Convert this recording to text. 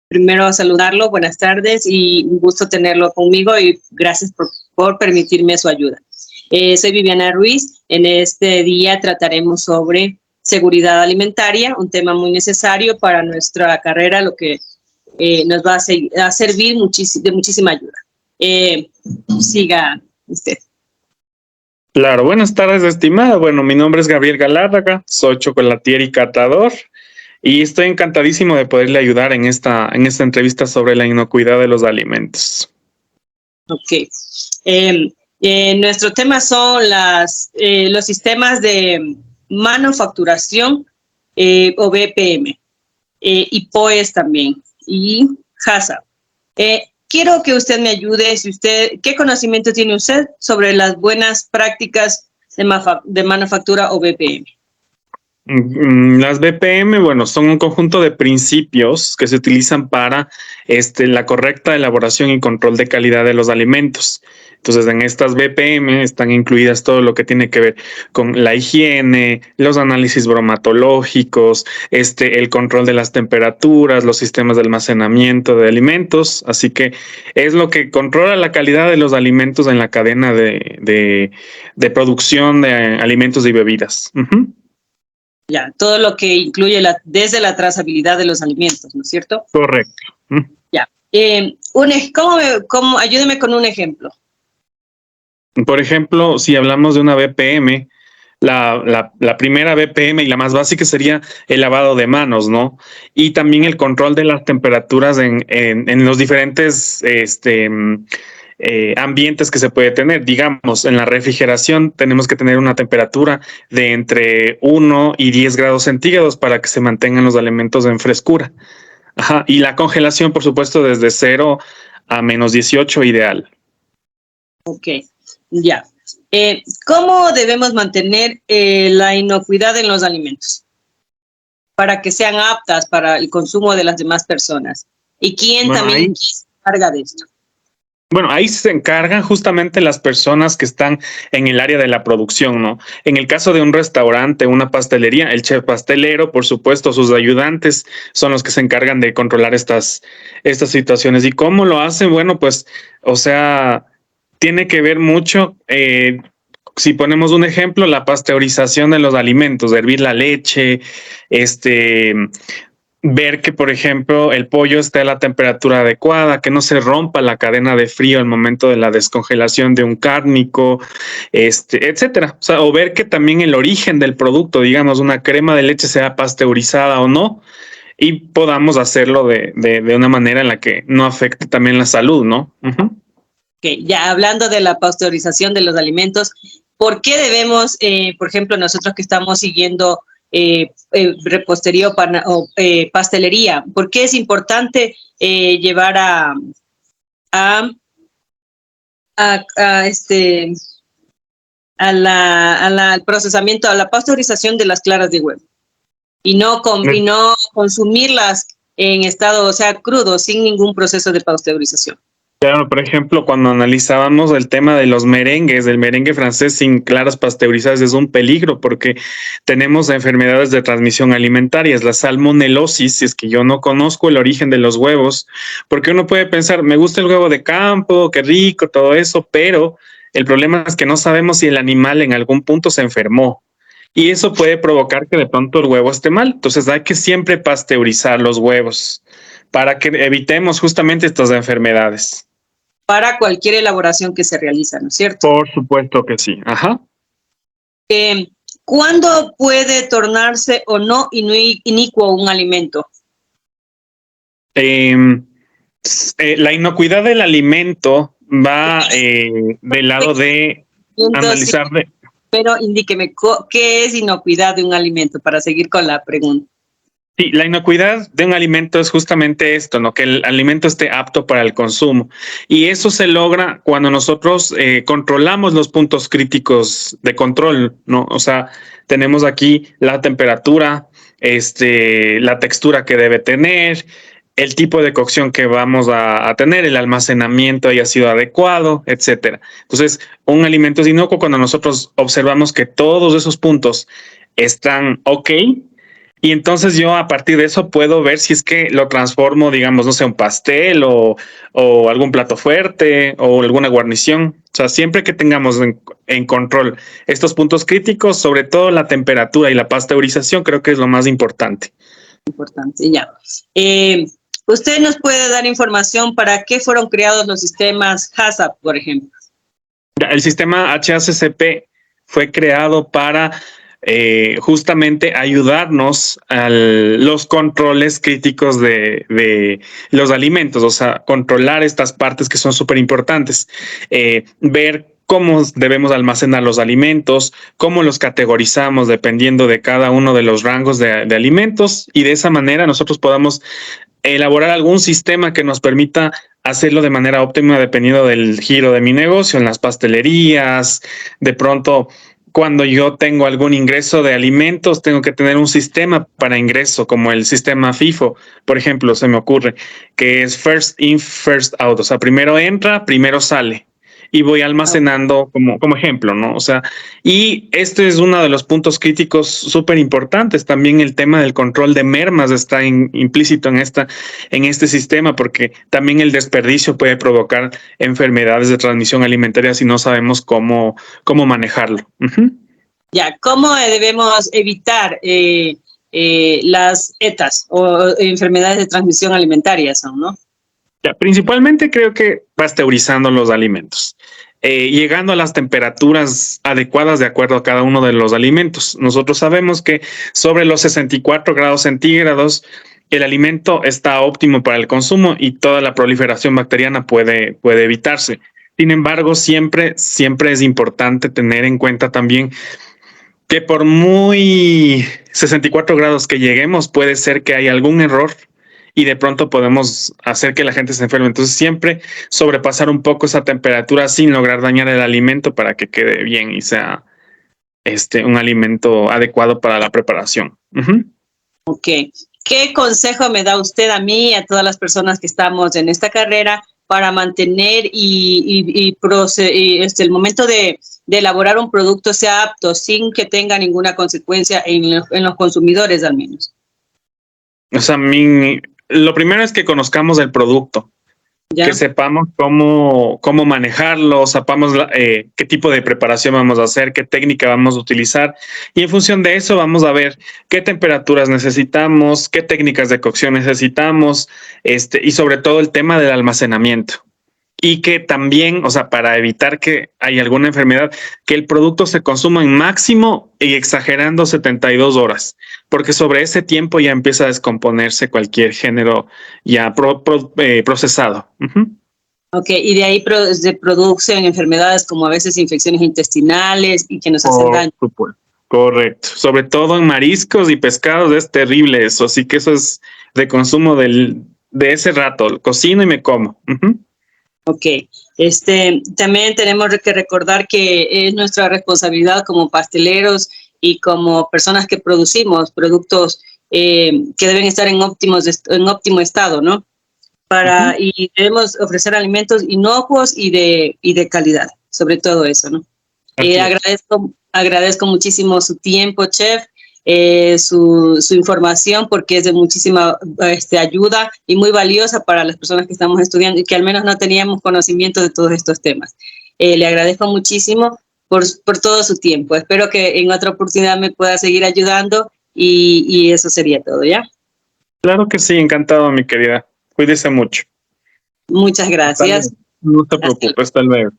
Primero saludarlo, buenas tardes y un gusto tenerlo conmigo y gracias por permitirme su ayuda. Soy Viviana Ruiz. En este día trataremos sobre seguridad alimentaria, un tema muy necesario para nuestra carrera, lo que nos va a servir de muchísima ayuda. Siga usted. Claro, buenas tardes, estimada. Bueno, mi nombre es Gabriel Galárraga, soy chocolatier y catador y estoy encantadísimo de poderle ayudar en esta entrevista sobre la inocuidad de los alimentos. Ok. Nuestro tema son los sistemas de manufacturación o BPM y POES también y HACCP. Quiero que usted me ayude, ¿qué conocimiento tiene usted sobre las buenas prácticas de manufactura o BPM? Las BPM, bueno, son un conjunto de principios que se utilizan para la correcta elaboración y control de calidad de los alimentos. Entonces, en estas BPM están incluidas todo lo que tiene que ver con la higiene, los análisis bromatológicos, el control de las temperaturas, los sistemas de almacenamiento de alimentos. Así que es lo que controla la calidad de los alimentos en la cadena de producción de alimentos y bebidas. Ya, todo lo que incluye desde la trazabilidad de los alimentos, ¿no es cierto? Correcto. Ya. Ayúdeme con un ejemplo. Por ejemplo, si hablamos de una BPM, la primera BPM y la más básica sería el lavado de manos, ¿no? Y también el control de las temperaturas en los diferentes ambientes que se puede tener. Digamos, en la refrigeración tenemos que tener una temperatura de entre 1 y 10 grados centígrados para que se mantengan los alimentos en frescura. Ajá. Y la congelación, por supuesto, desde 0 a menos 18 ideal. Ok, ya. ¿Cómo debemos mantener la inocuidad en los alimentos para que sean aptas para el consumo de las demás personas? ¿Y quién también se encarga de esto? Bueno, ahí se encargan justamente las personas que están en el área de la producción, ¿no? En el caso de un restaurante, una pastelería, el chef pastelero, por supuesto, sus ayudantes son los que se encargan de controlar estas situaciones. ¿Y cómo lo hacen? Bueno, pues, o sea, tiene que ver mucho, si ponemos un ejemplo, la pasteurización de los alimentos, hervir la leche, ver que, por ejemplo, el pollo esté a la temperatura adecuada, que no se rompa la cadena de frío al momento de la descongelación de un cárnico, etcétera. O sea, o ver que también el origen del producto, digamos, una crema de leche sea pasteurizada o no, y podamos hacerlo de una manera en la que no afecte también la salud, ¿no? Okay, ya hablando de la pasteurización de los alimentos, ¿por qué debemos, por ejemplo, nosotros que estamos siguiendo repostería o pastelería, por qué es importante llevar al procesamiento, a la pasteurización de las claras de huevo y no consumirlas en estado, o sea, crudo, sin ningún proceso de pasteurización? Claro, por ejemplo, cuando analizábamos el tema de los merengues, el merengue francés sin claras pasteurizadas es un peligro porque tenemos enfermedades de transmisión alimentaria, es la salmonelosis, si es que yo no conozco el origen de los huevos, porque uno puede pensar, me gusta el huevo de campo, qué rico, todo eso, pero el problema es que no sabemos si el animal en algún punto se enfermó. Y eso puede provocar que de pronto el huevo esté mal. Entonces hay que siempre pasteurizar los huevos para que evitemos justamente estas enfermedades. Para cualquier elaboración que se realiza, ¿no es cierto? Por supuesto que sí. Ajá. ¿Cuándo puede tornarse o no inicuo un alimento? La inocuidad del alimento va del lado de analizar. Pero indíqueme, ¿qué es inocuidad de un alimento? Para seguir con la pregunta. Sí, la inocuidad de un alimento es justamente esto, ¿no? Que el alimento esté apto para el consumo. Y eso se logra cuando nosotros controlamos los puntos críticos de control, ¿no? O sea, tenemos aquí la temperatura, la textura que debe tener, el tipo de cocción que vamos a tener, el almacenamiento haya sido adecuado, etcétera. Entonces, un alimento es inocuo cuando nosotros observamos que todos esos puntos están ok. Y entonces yo a partir de eso puedo ver si es que lo transformo, digamos, no sé, un pastel o algún plato fuerte o alguna guarnición. O sea, siempre que tengamos en control estos puntos críticos, sobre todo la temperatura y la pasteurización, creo que es lo más importante. Importante, ya. ¿Usted nos puede dar información para qué fueron creados los sistemas HACCP, por ejemplo? El sistema HACCP fue creado para justamente ayudarnos a los controles críticos de los alimentos, o sea, controlar estas partes que son súper importantes, ver cómo debemos almacenar los alimentos, cómo los categorizamos dependiendo de cada uno de los rangos de alimentos, y de esa manera nosotros podamos elaborar algún sistema que nos permita hacerlo de manera óptima dependiendo del giro de mi negocio, en las pastelerías. De pronto, cuando yo tengo algún ingreso de alimentos, tengo que tener un sistema para ingreso, como el sistema FIFO, por ejemplo, se me ocurre, que es first in, first out. O sea, primero entra, primero sale. Y voy almacenando como ejemplo, ¿no? O sea, y este es uno de los puntos críticos súper importantes. También el tema del control de mermas está implícito en este sistema, porque también el desperdicio puede provocar enfermedades de transmisión alimentaria si no sabemos cómo manejarlo. Ya, ¿cómo debemos evitar las ETAs o enfermedades de transmisión alimentaria son, ¿no? Ya, principalmente creo que pasteurizando los alimentos, llegando a las temperaturas adecuadas de acuerdo a cada uno de los alimentos. Nosotros sabemos que sobre los 64 grados centígrados el alimento está óptimo para el consumo y toda la proliferación bacteriana puede evitarse. Sin embargo, siempre es importante tener en cuenta también que por muy 64 grados que lleguemos, puede ser que haya algún error y de pronto podemos hacer que la gente se enferme. Entonces siempre sobrepasar un poco esa temperatura sin lograr dañar el alimento para que quede bien y sea un alimento adecuado para la preparación. Ok. ¿Qué consejo me da usted a mí y a todas las personas que estamos en esta carrera para mantener el momento de elaborar un producto sea apto sin que tenga ninguna consecuencia en los consumidores al menos? O sea, lo primero es que conozcamos el producto, ¿ya? Que sepamos cómo manejarlo, sepamos qué tipo de preparación vamos a hacer, qué técnica vamos a utilizar, y en función de eso vamos a ver qué temperaturas necesitamos, qué técnicas de cocción necesitamos, y sobre todo el tema del almacenamiento. Y que también, o sea, para evitar que haya alguna enfermedad, que el producto se consuma en máximo y exagerando 72 horas, porque sobre ese tiempo ya empieza a descomponerse cualquier género ya procesado. Ok, y de ahí se producen enfermedades como a veces infecciones intestinales y que nos hacen daño. Correcto, sobre todo en mariscos y pescados es terrible eso, así que eso es de consumo de ese rato, cocino y me como. Ok, también tenemos que recordar que es nuestra responsabilidad como pasteleros y como personas que producimos productos que deben estar en óptimo estado, ¿no? Y debemos ofrecer alimentos inocuos y de calidad, sobre todo eso, ¿no? Agradezco muchísimo su tiempo, chef. Su información, porque es de muchísima ayuda y muy valiosa para las personas que estamos estudiando y que al menos no teníamos conocimiento de todos estos temas. Le agradezco muchísimo por todo su tiempo. Espero que en otra oportunidad me pueda seguir ayudando y eso sería todo, ¿ya? Claro que sí, encantado, mi querida. Cuídese mucho. Muchas gracias. No te preocupes, hasta luego.